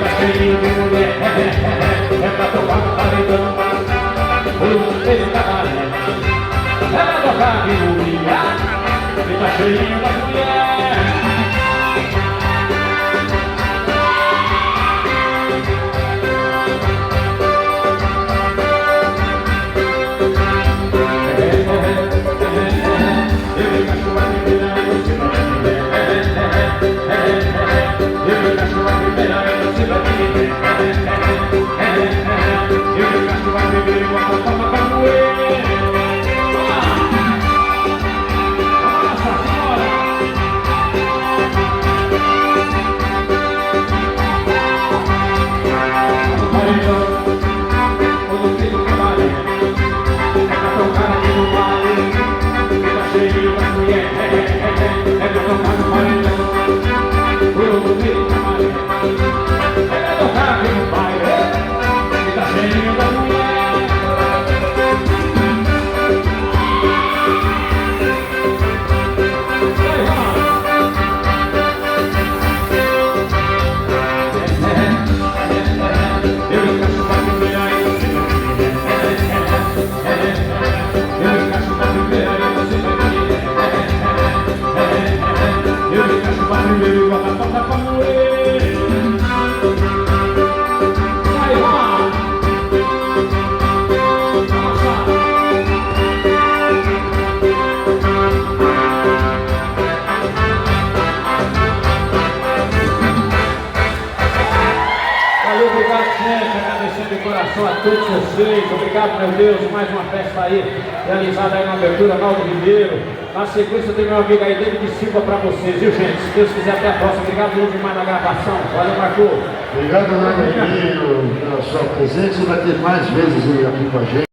tá cheio de mulher, é pra tocar no paredão. O esse cabaré é pra tocar de mulher, e tá cheio de mulher. Obrigado, gente, agradecendo de coração a todos vocês. Obrigado, meu Deus, mais uma festa aí, realizada aí na abertura Naldo Ribeiro. Na sequência tem meu amigo aí, David Silva, pra vocês, viu, gente? Se Deus quiser, até a próxima. Obrigado demais na gravação. Valeu, Marco. Obrigado, Naldo Ribeiro, pela sua presença. Vai ter mais vezes aqui com a gente.